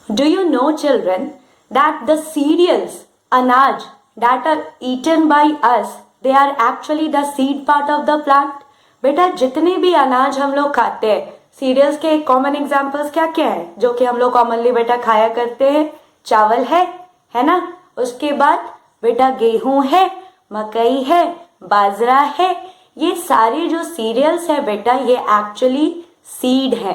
Do you know, children, that the cereals, anaj, that are eaten by us, they are actually the seed part of the plant? बेटा जितने भी अनाज हम लोग खाते हैं, सीरियल्स के कॉमन एग्जाम्पल्स क्या क्या है जो कि हम लोग कॉमनली बेटा खाया करते हैं? चावल है ना? उसके बाद बेटा गेहूं है, मकई है, बाजरा है। ये सारे जो सीरियल्स है बेटा ये एक्चुअली सीड है।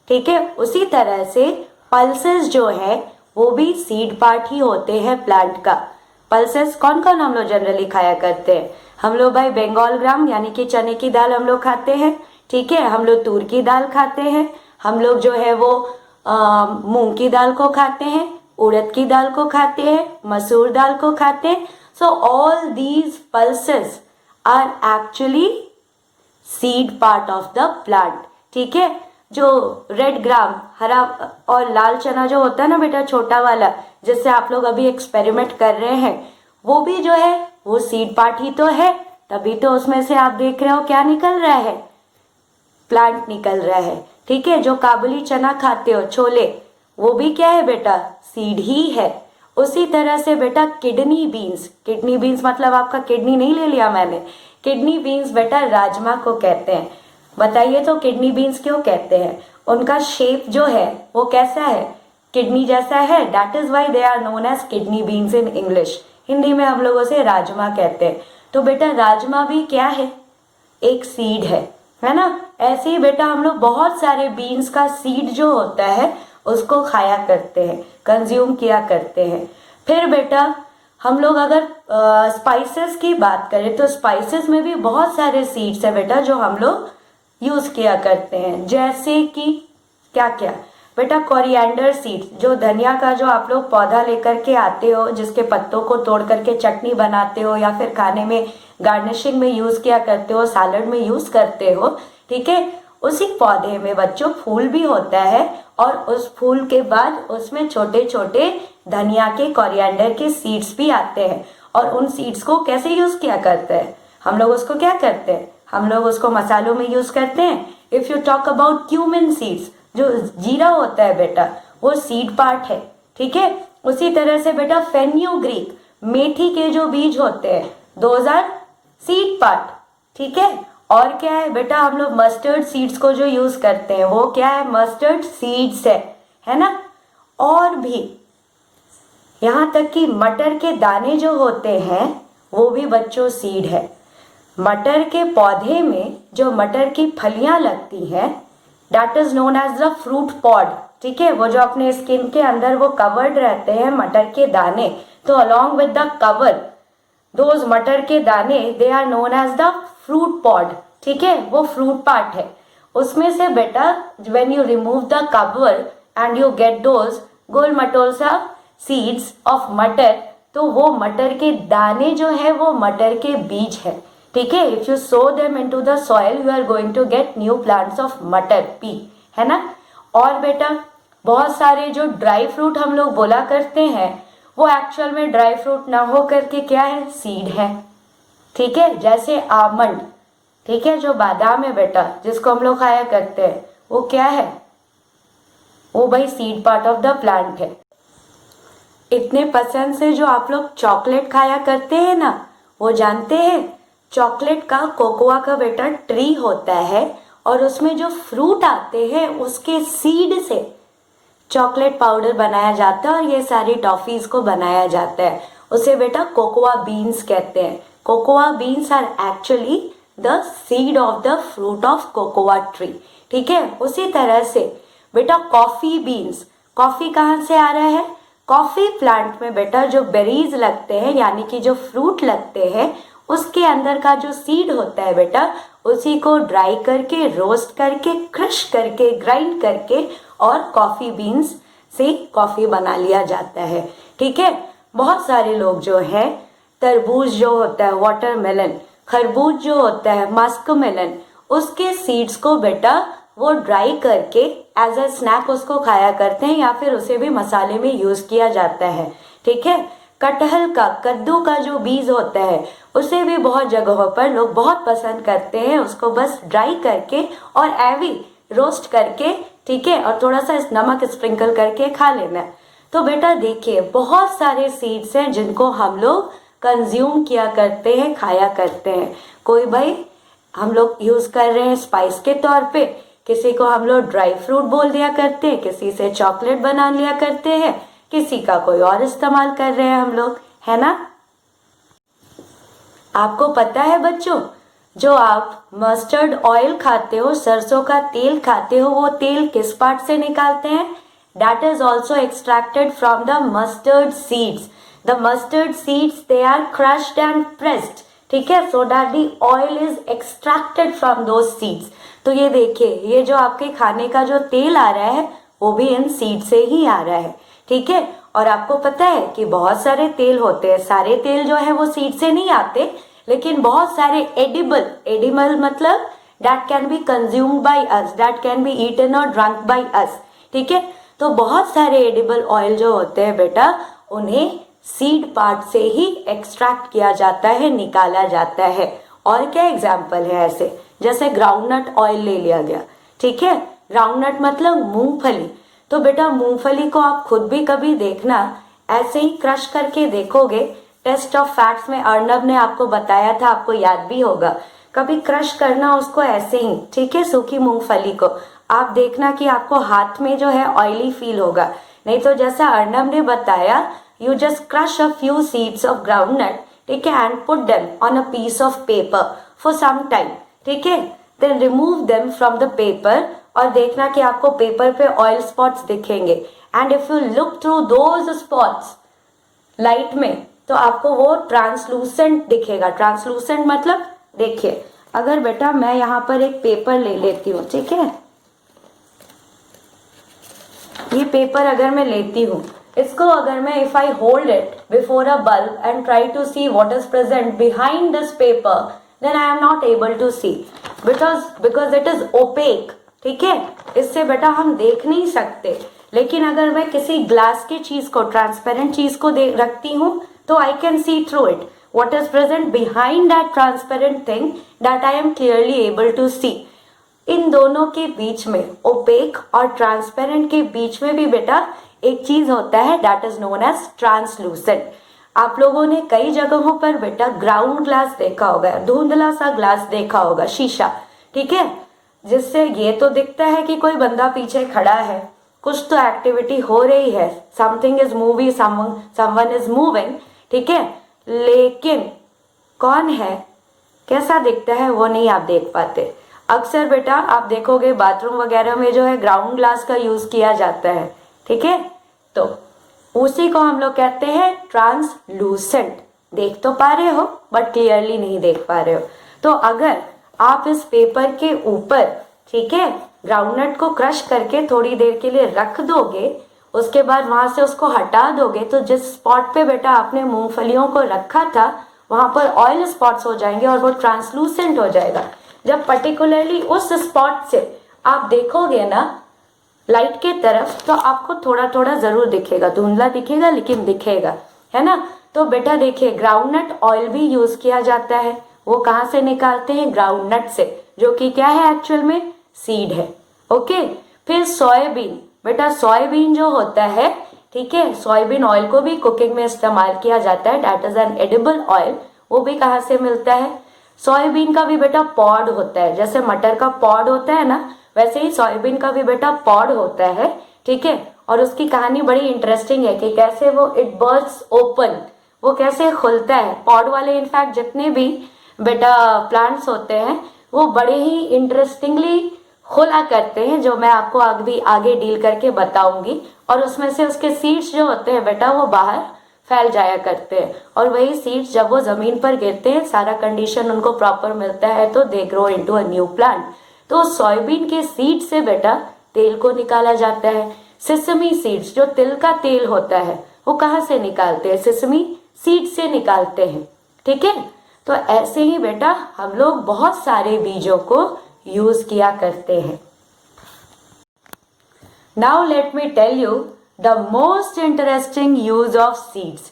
ठीक है, उसी तरह से पल्सेस जो है वो भी सीड पार्ट ही होते हैं प्लांट का। पल्सेस कौन कौन हम लोग जनरली खाया करते हैं? हम लोग भाई बंगाल ग्राम यानी कि चने की दाल हम लोग खाते हैं। ठीक है, हम लोग तूर की दाल खाते हैं, हम लोग जो है वो मूंग की दाल को खाते हैं, उड़द की दाल को खाते हैं, मसूर दाल को खाते हैं। So all these pulses are actually seed part of the plant. ठीक है, जो रेड ग्राम हरा और लाल चना जो होता है ना बेटा छोटा वाला, जिससे आप लोग अभी एक्सपेरिमेंट कर रहे हैं, वो भी जो है वो सीड पार्ट ही तो है। तभी तो उसमें से आप देख रहे हो क्या निकल रहा है? प्लांट निकल रहा है। ठीक है, जो काबुली चना खाते हो छोले, वो भी क्या है बेटा? सीड ही है। उसी तरह से बेटा किडनी बीन्स मतलब आपका किडनी नहीं ले लिया मैंने, किडनी बीन्स बेटा राजमा को कहते हैं। बताइए तो किडनी बीन्स क्यों कहते हैं? उनका शेप जो है वो कैसा है? किडनी जैसा है। That is why they are known as kidney beans in English. Hindi में हम लोग उसे राजमा कहते हैं। तो बेटा राजमा भी क्या है? एक सीड है ना? ऐसे ही बेटा हम लोग बहुत सारे बीन्स का सीड जो होता है उसको खाया करते हैं, कंज्यूम किया करते हैं। फिर बेटा हम लोग अगर स्पाइसेस की बात करें तो स्पाइसेस में भी बहुत सारे सीड्स है बेटा जो हम लोग यूज किया करते हैं। जैसे कि क्या क्या बेटा? कोरिएंडर सीड्स, जो धनिया का जो आप लोग पौधा लेकर के आते हो, जिसके पत्तों को तोड़ करके चटनी बनाते हो या फिर खाने में गार्निशिंग में यूज किया करते हो, सैलड में यूज करते हो। ठीक है, उसी पौधे में बच्चों फूल भी होता है और उस फूल के बाद उसमें छोटे छोटे धनिया के कोरिएंडर के सीड्स भी आते हैं। और उन सीड्स को कैसे यूज किया करते हैं? हम लोग उसको क्या करते हैं? हम लोग उसको मसालों में यूज करते हैं। If you talk about cumin seeds, जो जीरा होता है बेटा वो सीड पार्ट है। ठीक है, उसी तरह से बेटा फेन्यूग्रीक, मेथी के जो बीज होते हैं, दोज आर सीड पार्ट। ठीक है, और क्या है बेटा? हम लोग मस्टर्ड सीड्स को जो यूज करते हैं वो क्या है? मस्टर्ड सीड्स है ना? और भी यहाँ तक कि मटर के दाने जो होते हैं वो भी बच्चों सीड है। मटर के पौधे में जो मटर की फलियां लगती हैं, that is known as the fruit pod. ठीक है, वो जो अपने स्किन के अंदर वो कवर्ड रहते हैं मटर के दाने, तो along with the cover those मटर के दाने they are known as the fruit pod. ठीक है, वो फ्रूट पार्ट है। उसमें से बेटा when you remove the cover and you get those गोल मटोल सा सीड्स ऑफ मटर, तो वो मटर के दाने जो है वो मटर के बीज है। ठीक है, if you sow them into the soil you are going to get new plants of matar pea, है ना? और बेटा बहुत सारे जो ड्राई फ्रूट हम लोग बोला करते हैं वो एक्चुअल में ड्राई फ्रूट ना हो करके क्या है? सीड है। ठीक है, जैसे आमंड, ठीक है, जो बादाम है बेटा जिसको हम लोग खाया करते हैं, वो क्या है? वो भाई seed part of the plant है। इतने पसंद से जो आप लोग चॉकलेट खाया करते हैं ना, वो जानते हैं चॉकलेट का कोकोआ का बेटा ट्री होता है और उसमें जो फ्रूट आते हैं उसके सीड से चॉकलेट पाउडर बनाया जाता है और ये सारी टॉफीज को बनाया जाता है। उसे बेटा कोकोआ बीन्स कहते हैं। Cocoa beans are actually the seed of the fruit of cocoa tree. ठीक है, उसी तरह से बेटा कॉफी बीन्स, कॉफी कहाँ से आ रहा है? कॉफी प्लांट में बेटा जो बेरीज लगते हैं यानी कि जो फ्रूट लगते हैं उसके अंदर का जो सीड होता है बेटा, उसी को ड्राई करके, रोस्ट करके, क्रश करके, ग्राइंड करके और कॉफी बीन्स से कॉफी बना लिया जाता है। ठीक है, बहुत सारे लोग जो है तरबूज जो होता है, वाटरमेलन, खरबूज जो होता है, मस्कमेलन, उसके सीड्स को बेटा वो ड्राई करके एज अ स्नैक उसको खाया करते हैं या फिर उसे भी मसाले में यूज किया जाता है। ठीक है, कटहल का, कद्दू का जो बीज होता है उसे भी बहुत जगहों पर लोग बहुत पसंद करते हैं। उसको बस ड्राई करके और एवी रोस्ट करके ठीक है, और थोड़ा सा इस नमक स्प्रिंकल करके खा लेना है। तो बेटा देखिए बहुत सारे सीड्स हैं जिनको हम लोग कंज्यूम किया करते हैं, खाया करते हैं। कोई भाई हम लोग यूज कर रहे हैं स्पाइस के तौर पे, किसी को हम लोग ड्राई फ्रूट बोल दिया करते हैं, किसी से चॉकलेट बना लिया करते हैं, किसी का कोई और इस्तेमाल कर रहे हैं हम लोग, है ना। आपको पता है बच्चों, जो आप मस्टर्ड ऑयल खाते हो, सरसों का तेल खाते हो, वो तेल किस पार्ट से निकालते हैं? That is also extracted from the mustard seeds. The mustard seeds, they are crushed and pressed, ठीक है, so that the oil is extracted from those seeds. तो ये देखिए, ये जो आपके खाने का जो तेल आ रहा है वो भी इन सीड से ही आ रहा है, ठीक है। और आपको पता है कि बहुत सारे तेल होते हैं, सारे तेल जो है वो सीड से नहीं आते, लेकिन बहुत सारे एडिबल मतलब that can be consumed by us, that can be eaten or drunk by us, ठीक है। तो बहुत सारे एडिबल ऑयल जो होते हैं बेटा, उन्हें सीड पार्ट से ही एक्सट्रैक्ट किया जाता है, निकाला जाता है। और क्या एग्जाम्पल है ऐसे, जैसे ग्राउंडनट ऑयल ले लिया गया, ठीक है। ग्राउंडनट मतलब मूंगफली। तो बेटा मूंगफली को आप खुद भी कभी देखना, ऐसे ही क्रश करके देखोगे। टेस्ट ऑफ फैक्ट्स में अर्नब ने आपको बताया था, आपको याद भी होगा। कभी क्रश करना उसको ऐसे ही, ठीक है, सूखी मूंगफली को, आप देखना कि आपको हाथ में जो है ऑयली फील होगा। नहीं तो जैसा अर्नब ने बताया, you just crush a few seeds of groundnut, ठीक है, and put them on a piece of paper for some time, ठीक है, then remove them from the paper, और देखना कि आपको पेपर पे ऑयल स्पॉट्स दिखेंगे। And if you look through those spots light में, तो आपको वो ट्रांसलूसेंट दिखेगा। ट्रांसलूसेंट मतलब देखिए, अगर बेटा मैं यहाँ पर एक पेपर ले लेती हूँ, ठीक है, ये पेपर अगर मैं लेती हूँ, इसको अगर मैं if I hold it before a bulb and try to see what is present behind this paper, then I am not able to see because it is opaque, ठीक है, इससे बेटा हम देख नहीं सकते। लेकिन अगर मैं किसी ग्लास की चीज को, ट्रांसपेरेंट चीज को रखती हूँ, तो I can see through it what is present behind that transparent thing, that I am clearly able to see. इन दोनों के बीच में, ओपेक और ट्रांसपेरेंट के बीच में भी बेटा एक चीज होता है, that is known as translucent. आप लोगों ने कई जगहों पर बेटा ग्राउंड ग्लास देखा होगा, धुंधला सा ग्लास देखा होगा, शीशा, ठीक है, जिससे ये तो दिखता है कि कोई बंदा पीछे खड़ा है, कुछ तो एक्टिविटी हो रही है, something is moving, someone is moving, ठीक है, लेकिन कौन है, कैसा दिखता है, वो नहीं आप देख पाते। अक्सर बेटा आप देखोगे बाथरूम वगैरह में जो है ग्राउंड ग्लास का यूज किया जाता है, ठीक है, तो उसी को हम लोग कहते हैं ट्रांसलूसेंट। देख तो पा रहे हो बट क्लियरली नहीं देख पा रहे हो। तो अगर आप इस पेपर के ऊपर, ठीक है, ग्राउंडनट को क्रश करके थोड़ी देर के लिए रख दोगे, उसके बाद वहां से उसको हटा दोगे, तो जिस स्पॉट पे बेटा आपने मूंगफलियों को रखा था वहां पर ऑयल स्पॉट्स हो जाएंगे और वो ट्रांसलूसेंट हो जाएगा। जब पर्टिकुलरली उस स्पॉट से आप देखोगे ना लाइट के तरफ, तो आपको थोड़ा थोड़ा जरूर दिखेगा, धुंधला दिखेगा लेकिन दिखेगा, है ना। तो बेटा देखिए ग्राउंडनट ऑयल भी यूज किया जाता है। वो कहाँ से निकालते हैं? ग्राउंडनट से, जो कि क्या है एक्चुअल में? सीड है। ओके, फिर सोयाबीन, बेटा सोयाबीन जो होता है, ठीक है, सोयाबीन ऑयल को भी कुकिंग में इस्तेमाल किया जाता है, that is an edible oil. वो भी कहाँ से मिलता है? सोयाबीन का भी बेटा पॉड होता है, जैसे मटर का पॉड होता है ना, वैसे ही सोयाबीन का भी बेटा पॉड होता है, ठीक है। और उसकी कहानी बड़ी इंटरेस्टिंग है कि कैसे वो इट बर्स्ट ओपन, वो कैसे खुलता है। पॉड वाले इनफैक्ट जितने भी बेटा प्लांट्स होते हैं वो बड़े ही इंटरेस्टिंगली खुला करते हैं, जो मैं आपको आगे डील करके बताऊंगी। और उसमें से उसके सीड्स जो होते हैं बेटा वो बाहर फैल जाया करते हैं, और वही सीड्स जब वो जमीन पर गिरते हैं, सारा कंडीशन उनको प्रॉपर मिलता है, तो they grow into a new plant. तो सोयाबीन के सीड से बेटा तेल को निकाला जाता है। सेसमी सीड्स, जो तिल का तेल होता है, वो कहाँ से निकालते हैं? सेसमी सीड से निकालते हैं, ठीक है। तो ऐसे ही बेटा हम लोग बहुत सारे बीजों को यूज किया करते हैं। Now let me tell you the most interesting use of seeds.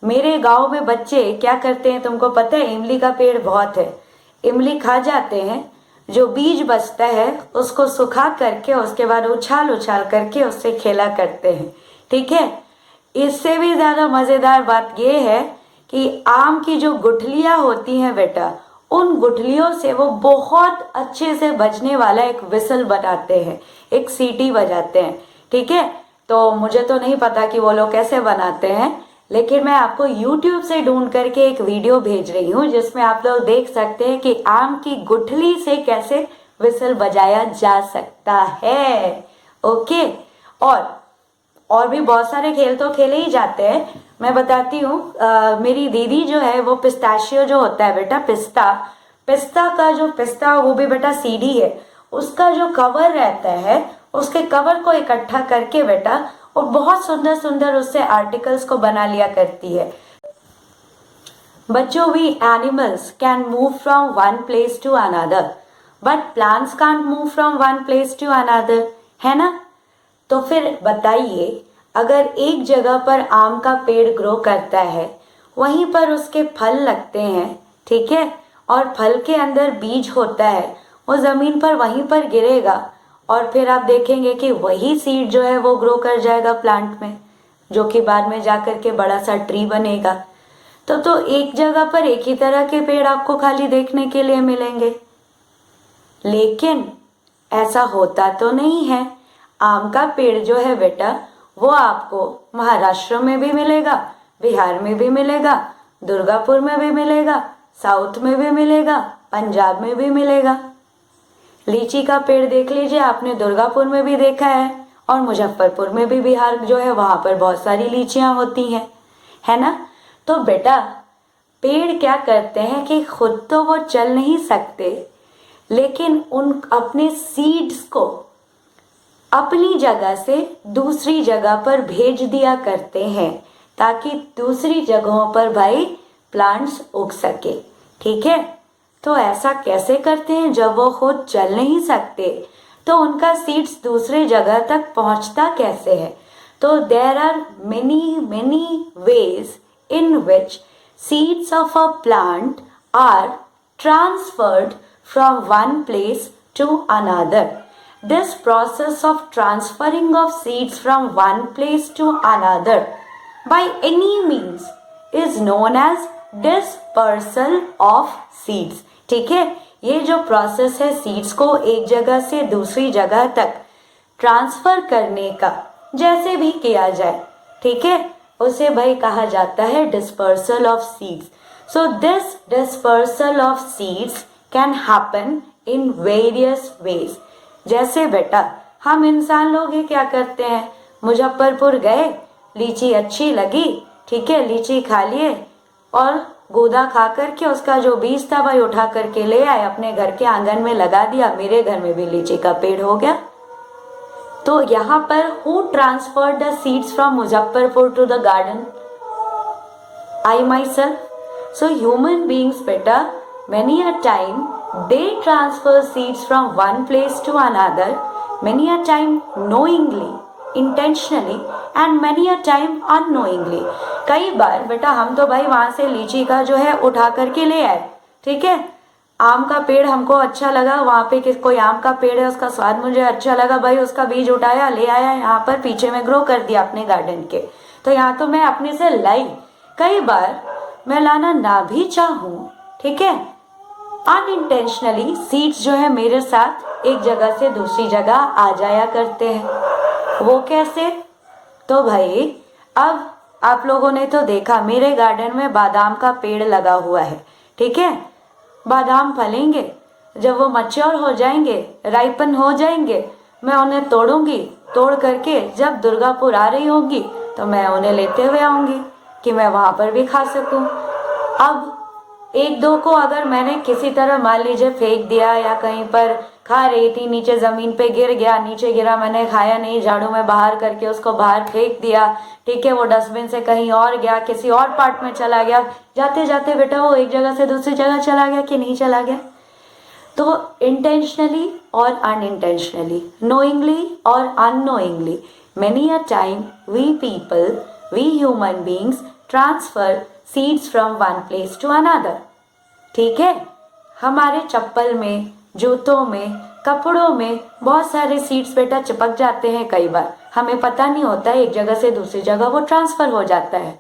मेरे गांव में बच्चे क्या करते हैं तुमको पता है? इमली का पेड़ बहुत है, इमली खा जाते हैं, जो बीज बचता है उसको सुखा करके उसके बाद उछाल उछाल करके उससे खेला करते हैं, ठीक है। इससे भी ज़्यादा मज़ेदार बात ये है कि आम की जो गुठलियाँ होती हैं बेटा, उन गुठलियों से वो बहुत अच्छे से बजने वाला एक विसल बनाते हैं, एक सीटी बजाते हैं, ठीक है। तो मुझे तो नहीं पता कि वो लोग कैसे बनाते हैं, लेकिन मैं आपको YouTube से ढूंढ करके एक वीडियो भेज रही हूँ जिसमें आप लोग देख सकते हैं कि आम की गुठली से कैसे विसल बजाया जा सकता है। ओके, और भी बहुत सारे खेल तो खेले ही जाते हैं। मैं बताती हूँ, मेरी दीदी जो है वो पिस्ताशियो जो होता है बेटा, पिस्ता वो भी बेटा सीडी है, उसका जो कवर रहता है उसके कवर को इकट्ठा करके बेटा और बहुत सुंदर सुंदर उससे आर्टिकल्स को बना लिया करती है। बच्चों, we animals can move from one place to another, but plants can't move from one place to another, है ना। तो फिर बताइए, अगर एक जगह पर आम का पेड़ ग्रो करता है, वहीं पर उसके फल लगते हैं, ठीक है, और फल के अंदर बीज होता है, वो जमीन पर वहीं पर गिरेगा और फिर आप देखेंगे कि वही सीड जो है वो ग्रो कर जाएगा प्लांट में, जो कि बाद में जाकर के बड़ा सा ट्री बनेगा। तो एक जगह पर एक ही तरह के पेड़ आपको खाली देखने के लिए मिलेंगे, लेकिन ऐसा होता तो नहीं है। आम का पेड़ जो है बेटा वो आपको महाराष्ट्र में भी मिलेगा, बिहार में भी मिलेगा, दुर्गापुर में भी मिलेगा, साउथ में भी मिलेगा, पंजाब में भी मिलेगा। लीची का पेड़ देख लीजिए, आपने दुर्गापुर में भी देखा है और मुजफ्फरपुर में भी, बिहार जो है वहां पर बहुत सारी लीचियां होती हैं, है ना। तो बेटा पेड़ क्या करते हैं कि खुद तो वो चल नहीं सकते, लेकिन उन अपने सीड्स को अपनी जगह से दूसरी जगह पर भेज दिया करते हैं ताकि दूसरी जगहों पर भाई प्लांट्स उग सके, ठीक है। तो ऐसा कैसे करते हैं, जब वो खुद चल नहीं सकते तो उनका सीड्स दूसरे जगह तक पहुंचता कैसे है। तो there are many ways in which seeds of a plant are transferred from one place to another. This process of transferring of seeds from one place to another by any means is known as dispersal of seeds. ठीक है, ये जो process है seeds को एक जगह से दूसरी जगह तक ट्रांसफर करने का, जैसे भी किया जाए, ठीक है, उसे भाई कहा जाता है dispersal of seeds. So this dispersal of seeds can happen in various ways. जैसे बेटा हम इंसान लोग ही क्या करते हैं, मुजफ्फरपुर गए, लीची अच्छी लगी, ठीक है, लीची खा लिए और गूदा खा करके उसका जो बीज था भाई उठा करके ले आए, अपने घर के आंगन में लगा दिया, मेरे घर में भी लीची का पेड़ हो गया। तो यहाँ पर who transferred the seeds from Muzaffarpur to the garden? I myself. So human beings बेटा many a time they transfer seeds from one place to another, many a time knowingly, intentionally and many a time unknowingly. कई बार बेटा हम तो भाई वहां से लीची का जो है उठा करके ले आए, ठीक है, आम का पेड़ हमको अच्छा लगा, वहां पे कोई आम का पेड़ है, उसका स्वाद मुझे अच्छा लगा, भाई उसका बीज उठाया ले आया, यहाँ पर पीछे में ग्रो कर दिया अपने गार्डन के। तो यहाँ तो मैं अपने से लाई, कई बार मैं लाना ना भी चाहूँ, ठीक है, अनइंटेंशनली सीड्स जो है मेरे साथ एक जगह से दूसरी जगह आ जाया करते हैं। वो कैसे? तो भाई अब आप लोगों ने तो देखा मेरे गार्डन में बादाम का पेड़ लगा हुआ है, ठीक है, बादाम फलेंगे, जब वो मैच्योर हो जाएंगे, राइपन हो जाएंगे, मैं उन्हें तोड़ूंगी, तोड़ करके जब दुर्गापुर आ रही होगी तो मैं उन्हें लेते हुए आऊंगी कि मैं वहां पर भी खा सकूं। अब एक दो को अगर मैंने किसी तरह मान लीजिए फेंक दिया या कहीं पर खा रही थी, नीचे जमीन पे गिर गया, नीचे गिरा, मैंने खाया नहीं, झाड़ू में बाहर करके उसको बाहर फेंक दिया, ठीक है, वो डस्टबिन से कहीं और गया, किसी और पार्ट में चला गया, जाते जाते बेटा वो एक जगह से दूसरी जगह चला गया कि नहीं चला गया। तो इंटेंशनली और अनइंटेंशनली, नोइंगली और unknowingly, many a time we people, we human beings transfer seeds from one place to another, ठीक है। हमारे चप्पल में जूतों में, कपड़ों में बहुत सारे सीड्स बेटा चिपक जाते हैं। कई बार हमें पता नहीं होता है, एक जगह से दूसरी जगह वो ट्रांसफर हो जाता है।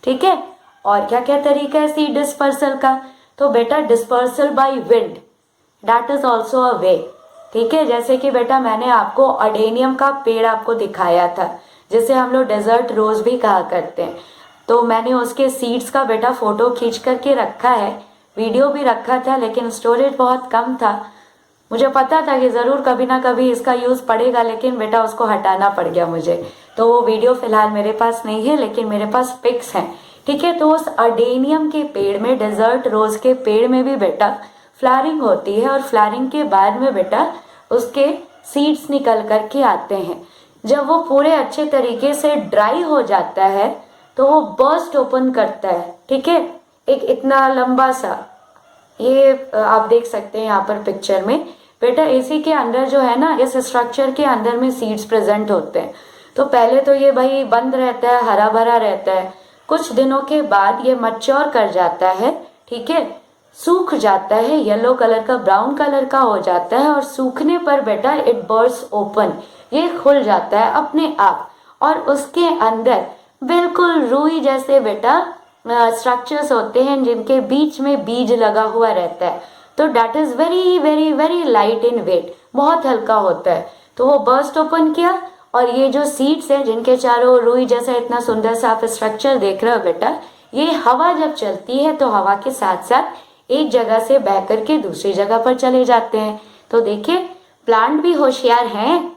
ठीक है, और क्या क्या तरीका है सीड डिस्पर्सल का? तो बेटा dispersal by wind, that is also a way. ठीक है, जैसे कि बेटा मैंने आपको अडेनियम का पेड़ आपको दिखाया था, जिसे हम लोग डेजर्ट रोज भी कहा करते हैं। तो मैंने उसके सीड्स का बेटा फोटो खींच करके रखा है, वीडियो भी रखा था, लेकिन स्टोरेज बहुत कम था। मुझे पता था कि ज़रूर कभी ना कभी इसका यूज़ पड़ेगा, लेकिन बेटा उसको हटाना पड़ गया मुझे। तो वो वीडियो फिलहाल मेरे पास नहीं है, लेकिन मेरे पास पिक्स हैं। ठीक है, तो उस अडेनियम के पेड़ में, डेजर्ट रोज के पेड़ में भी बेटा फ्लावरिंग होती है, और फ्लावरिंग के बाद में बेटा उसके सीड्स निकल करके आते हैं। जब वो पूरे अच्छे तरीके से ड्राई हो जाता है तो वो बर्स्ट ओपन करता है। ठीक है, एक इतना लंबा सा, ये आप देख सकते हैं यहाँ पर पिक्चर में बेटा, इसी के अंदर जो है ना, इस स्ट्रक्चर के अंदर में सीड्स प्रेजेंट होते हैं। तो पहले तो ये भाई बंद रहता है, हरा भरा रहता है। कुछ दिनों के बाद ये मैच्योर कर जाता है। ठीक है, सूख जाता है, येलो कलर का, ब्राउन कलर का हो जाता है, और सूखने पर बेटा इट बर्स्ट ओपन, ये खुल जाता है अपने आप, और उसके अंदर बिल्कुल रुई जैसे बेटा स्ट्रक्चर्स होते हैं, जिनके बीच में बीज लगा हुआ रहता है। तो that is very very very light in weight, बहुत हल्का होता है। तो वो बर्स्ट ओपन किया, और ये जो सीड्स है जिनके चारों रुई जैसा इतना सुंदर सा आप स्ट्रक्चर देख रहे हो बेटा, ये हवा जब चलती है तो हवा के साथ साथ एक जगह से बह करके दूसरी जगह पर चले जाते हैं। तो देखिए प्लांट भी होशियार हैं,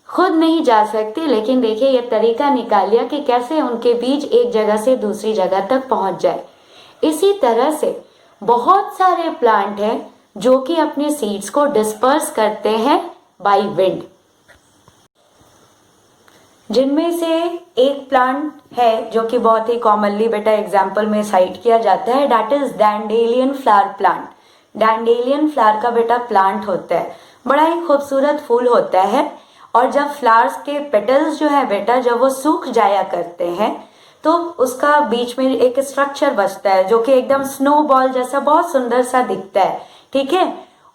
खुद नहीं जा सकते, लेकिन देखिए ये तरीका निकाल लिया कि कैसे उनके बीज एक जगह से दूसरी जगह तक पहुंच जाए। इसी तरह से बहुत सारे प्लांट हैं जो कि अपने सीड्स को डिस्पर्स करते हैं बाय विंड, जिनमें से एक प्लांट है जो कि बहुत ही कॉमनली बेटा एग्जाम्पल में साइट किया जाता है, that is dandelion flower plant. Dandelion flower का बेटा प्लांट होता है, बड़ा ही खूबसूरत फूल होता है, और जब फ्लावर्स के पेटल्स जो है बेटा, जब वो सूख जाया करते हैं तो उसका बीच में एक स्ट्रक्चर बचता है जो कि एकदम स्नोबॉल जैसा बहुत सुंदर सा दिखता है। ठीक है,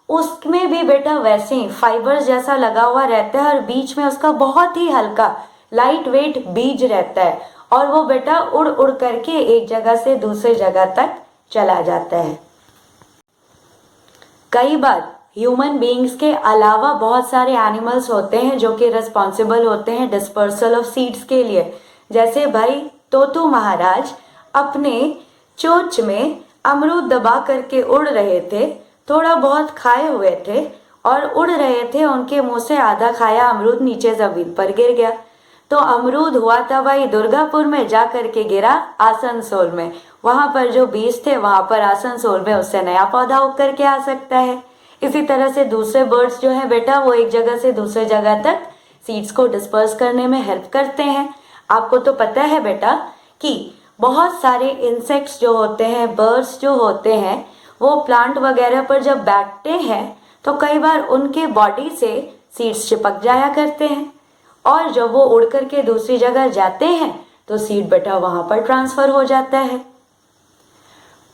उसमें भी बेटा वैसे ही फाइबर जैसा लगा हुआ रहता है, और बीच में उसका बहुत ही हल्का लाइट वेट बीज रहता है, और वो बेटा उड़ उड़ करके एक जगह से दूसरे जगह तक चला जाता है। कई बार ह्यूमन बीइंग्स के अलावा बहुत सारे एनिमल्स होते हैं जो कि रिस्पॉन्सिबल होते हैं डिस्पर्सल ऑफ सीड्स के लिए। जैसे भाई तोतू महाराज अपने चोंच में अमरूद दबा करके उड़ रहे थे, थोड़ा बहुत खाए हुए थे और उड़ रहे थे, उनके मुंह से आधा खाया अमरूद नीचे जमीन पर गिर गया। तो अमरूद हुआ था भाई दुर्गापुर में, जा करके गिरा आसनसोल में। वहां पर जो बीज थे वहां पर आसनसोल में उससे नया पौधा उग करके आ सकता है। इसी तरह से दूसरे बर्ड्स जो है बेटा, वो एक जगह से दूसरे जगह तक सीड्स को डिस्पर्स करने में हेल्प करते हैं। आपको तो पता है बेटा कि बहुत सारे इंसेक्ट्स जो होते हैं, बर्ड्स जो होते हैं, वो प्लांट वगैरह पर जब बैठते हैं तो कई बार उनके बॉडी से सीड्स चिपक जाया करते हैं, और जब वो उड़ करके दूसरी जगह जाते हैं तो सीड बेटा वहां पर ट्रांसफर हो जाता है।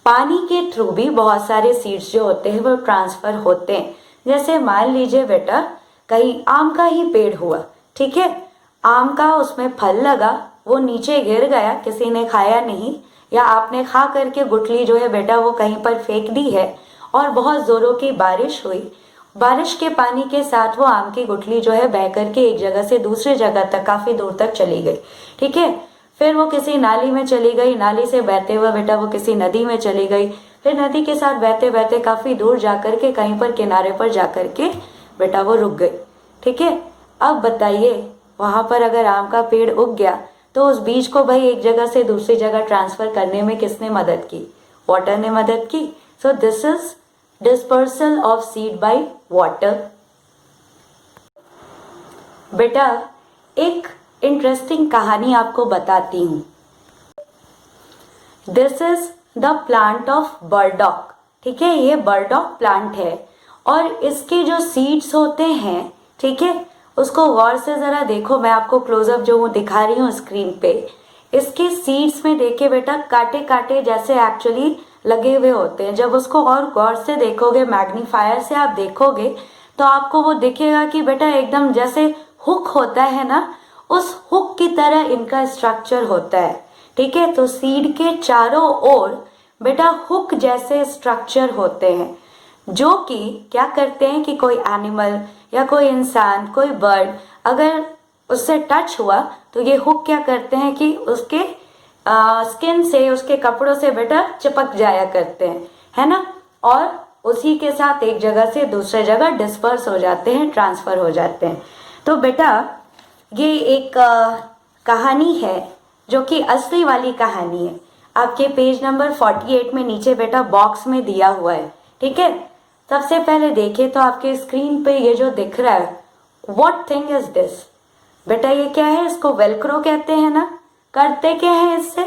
पानी के थ्रू भी बहुत सारे सीड्स जो होते हैं वो ट्रांसफर होते हैं। जैसे मान लीजिए बेटा कहीं आम का ही पेड़ हुआ, ठीक है, आम का उसमें फल लगा, वो नीचे गिर गया, किसी ने खाया नहीं, या आपने खा करके गुठली जो है बेटा वो कहीं पर फेंक दी है, और बहुत जोरों की बारिश हुई, बारिश के पानी के साथ वो आम की गुठली जो है बह करके एक जगह से दूसरी जगह तक काफी दूर तक चली गई। ठीक है, फिर वो किसी नाली में चली गई, नाली से बहते हुए बेटा वो किसी नदी में चली गई, फिर नदी के साथ बहते बहते काफी दूर जाकर के कहीं पर किनारे पर जाकर के बेटा वो रुक गई। ठीक है, अब बताइए वहां पर अगर आम का पेड़ उग गया तो उस बीज को भाई एक जगह से दूसरी जगह ट्रांसफर करने में किसने मदद की? वाटर ने मदद की। So this is dispersal of seed by water. बेटा एक इंटरेस्टिंग कहानी आपको बताती हूँ। This is the plant of burdock. ठीक है, ये बर्डॉक प्लांट है, और इसके जो सीड्स होते हैं, ठीक है, उसको गौर से जरा देखो, मैं आपको क्लोजअप जो हूँ दिखा रही हूँ स्क्रीन पे। इसके सीड्स में देखिए बेटा कांटे कांटे जैसे एक्चुअली लगे हुए होते हैं। जब उसको और गौर से देखोगे, मैग्नीफायर से आप देखोगे, तो आपको वो दिखेगा कि बेटा एकदम जैसे हुक होता है ना, उस हुक की तरह इनका स्ट्रक्चर होता है। ठीक है, तो सीड के चारों ओर बेटा हुक जैसे स्ट्रक्चर होते हैं, जो कि क्या करते हैं कि कोई एनिमल या कोई इंसान, कोई बर्ड अगर उससे टच हुआ तो ये हुक क्या करते हैं कि उसके स्किन से, उसके कपड़ों से बेटा चिपक जाया करते हैं, है ना, और उसी के साथ एक जगह से दूसरे जगह डिस्पर्स हो जाते हैं, ट्रांसफर हो जाते हैं। तो बेटा ये एक कहानी है जो कि असली वाली कहानी है। आपके पेज नंबर 48 में नीचे बेटा बॉक्स में दिया हुआ है। ठीक है, सबसे पहले देखिए तो आपके स्क्रीन पे ये जो दिख रहा है, व्हाट थिंग इज दिस? बेटा ये क्या है? इसको वेलक्रो कहते हैं ना। करते क्या है इससे?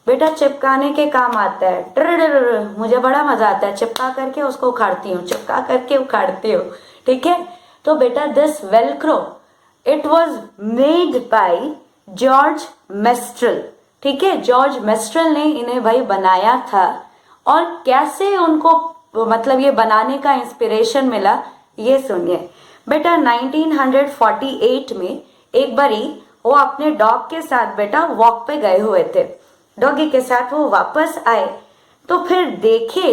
बेटा चिपकाने के काम आता है। टर मुझे बड़ा मजा आता है, चिपका करके उसको उखाड़ती हूँ, चिपका करके उखाड़ती हूँ। ठीक है, तो बेटा this Velcro it was made by George menstrual. ठीक है, जॉर्ज मेस्ट्रल ने इन्हें भाई बनाया था। और कैसे उनको मतलब ये बनाने का इंस्पिरेशन मिला, ये सुनिए। बेटा 1948 में एक बारी वो अपने डॉग के साथ बेटा वॉक पे गए हुए थे, डॉगी के साथ वो वापस आए तो फिर देखे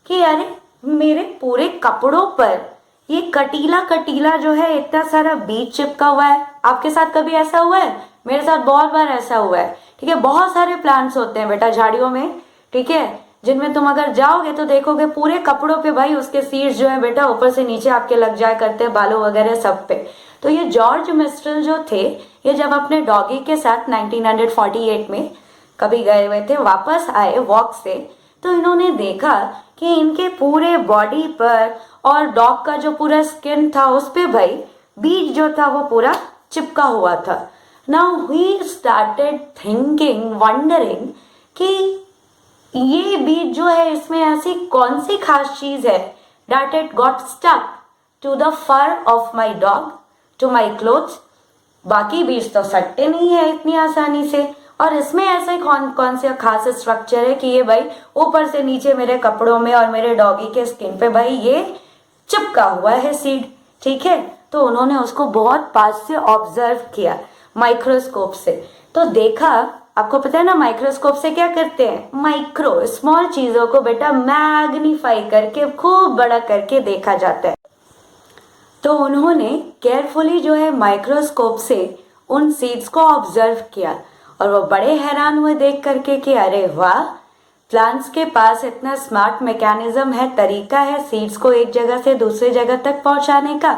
कि अरे मेरे पूरे कपड़ों पर ये कटीला कटीला जो है इतना सारा बीज चिपका हुआ है। आपके साथ कभी ऐसा हुआ है? मेरे साथ बहुत बार ऐसा हुआ है। ठीक है, बहुत सारे प्लांट्स होते हैं बेटा झाड़ियों में, ठीक है, जिनमें तुम अगर जाओगे तो देखोगे पूरे कपड़ों पे भाई उसके सीड्स जो है बेटा ऊपर से नीचे आपके लग जाया करते हैं, बालों वगैरह सब पे। तो ये जॉर्ज मिस्ट्रल जो थे, ये जब अपने डॉगी के साथ 1948 में कभी गए हुए थे, वापस आए वॉक से, तो इन्होंने देखा कि इनके पूरे बॉडी पर और डॉग का जो पूरा स्किन था उस पे भाई बीज जो था वो पूरा चिपका हुआ था। Now we started thinking, wondering कि ये बीज जो है इसमें ऐसी कौन सी खास चीज है that it got stuck to the fur of my dog, to my clothes। बाकी बीज तो सटते नहीं है इतनी आसानी से, और इसमें ऐसे कौन कौन से खास स्ट्रक्चर है कि ये भाई ऊपर से नीचे मेरे कपड़ों में और मेरे डॉगी के स्किन पे भाई ये चिपका हुआ है सीड। ठीक है, तो उन्होंने उसको बहुत पास से ऑब्जर्व किया माइक्रोस्कोप से। तो देखा, आपको पता है ना माइक्रोस्कोप से क्या करते हैं, माइक्रो स्मॉल चीजों को बेटा मैग्नीफाई करके खूब बड़ा करके देखा जाता है। तो उन्होंने केयरफुली जो है माइक्रोस्कोप से उन सीड्स को ऑब्जर्व किया और वो बड़े हैरान हुए देख करके कि अरे वाह, प्लांट्स के पास इतना स्मार्ट मैकेनिज्म है, तरीका है सीड्स को एक जगह से दूसरे जगह तक पहुंचाने का,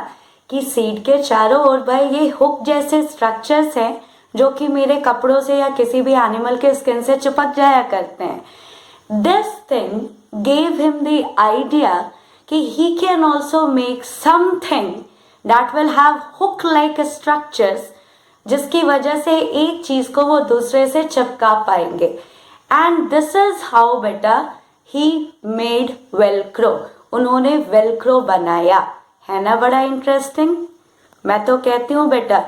कि सीड के चारों ओर भाई ये हुक जैसे स्ट्रक्चर्स हैं जो कि मेरे कपड़ों से या किसी भी एनिमल के स्किन से चिपक जाया करते हैं। This thing gave him the idea कि he can also make something that will have hook like structures, जिसकी वजह से एक चीज को वो दूसरे से चिपका पाएंगे। एंड दिस इज हाउ बेटा ही मेड वेलक्रो। उन्होंने वेलक्रो बनाया, है ना बड़ा इंटरेस्टिंग। मैं तो कहती हूँ बेटा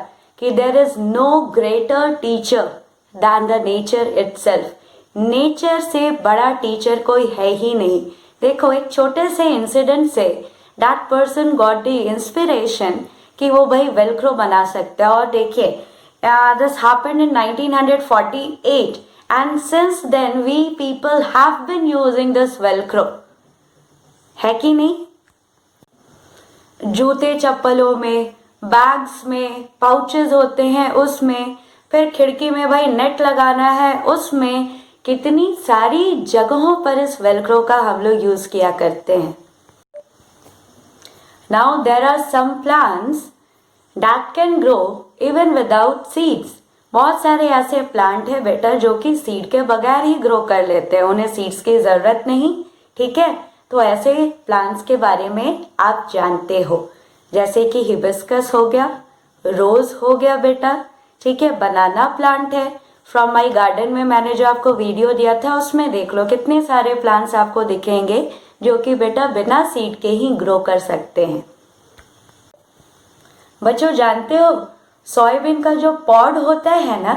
कि there is no greater teacher than the nature itself. Nature से बड़ा टीचर कोई है ही नहीं। देखो एक छोटे से इंसिडेंट से that person got the inspiration कि वो भाई वेलक्रो बना सकता है। और देखिए this happened in 1948 and since then we people have been using this Velcro, है कि नहीं। जूते चप्पलों में, बैग्स में पाउचेस होते हैं उसमें, फिर खिड़की में भाई नेट लगाना है उसमें, कितनी सारी जगहों पर इस वेलक्रो का हम लोग यूज किया करते हैं। Now there are some plants that can grow even without seeds. बहुत सारे ऐसे प्लांट है बेटा जो कि सीड के बगैर ही ग्रो कर लेते हैं, उन्हें सीड्स की जरूरत नहीं। ठीक है, तो ऐसे प्लांट्स के बारे में आप जानते हो, जैसे कि हिबिस्कस हो गया, रोज हो गया बेटा। ठीक है, बनाना प्लांट है। फ्रॉम माई गार्डन में मैंने जो आपको वीडियो दिया था उसमें देख लो कितने सारे प्लांट्स आपको दिखेंगे जो कि बेटा बिना सीड के ही ग्रो कर सकते हैं। बच्चों जानते हो सोयाबीन का जो पॉड होता है ना,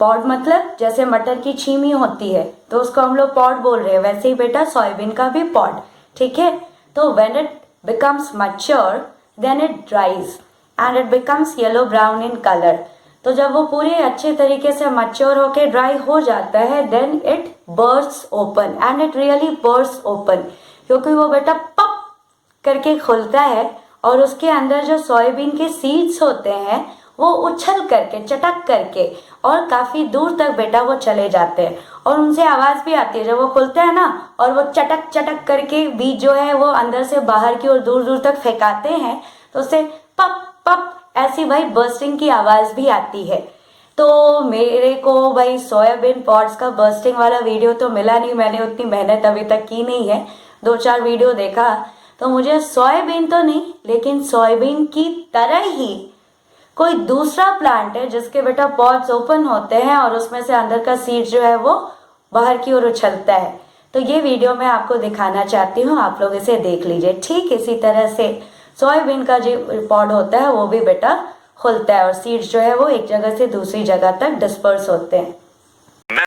पॉड मतलब जैसे मटर की छीमी होती है तो उसको हम लोग पॉड बोल रहे हैं, वैसे ही बेटा सोयाबीन का भी पॉड, ठीक है। तो when it becomes mature then it dries and it becomes yellow brown in colour. तो जब वो पूरे अच्छे तरीके से मैच्योर होके ड्राई हो जाता है then it burst open and it really burst open, क्योंकि वो बेटा पप करके खुलता है और उसके अंदर जो सोयाबीन के सीड्स होते हैं वो उछल करके चटक करके और काफी दूर तक बेटा वो चले जाते हैं और उनसे आवाज भी आती है जब वो खुलता है ना, और वो चटक चटक करके बीज जो है वो अंदर से बाहर की ओर दूर दूर तक फेंकाते हैं तो उससे पप पप ऐसी भाई बर्स्टिंग की आवाज भी आती है। तो मेरे को भाई सोयाबीन पॉड्स का बर्स्टिंग वाला वीडियो तो मिला नहीं, मैंने उतनी मेहनत अभी तक की नहीं है, 2-4 वीडियो देखा तो मुझे सोयाबीन तो नहीं लेकिन सोयाबीन की तरह ही कोई दूसरा प्लांट है जिसके बेटा पॉड्स ओपन होते हैं और उसमें से अंदर का सीड जो है वो बाहर की ओर उछलता है। तो ये वीडियो मैं आपको दिखाना चाहती हूँ, आप लोग इसे देख लीजिए। ठीक इसी तरह से सोयाबीन का जो पॉड होता है वो भी बेटा खुलता है और सीड्स जो है वो एक जगह से दूसरी जगह तक डिस्पर्स होते हैं।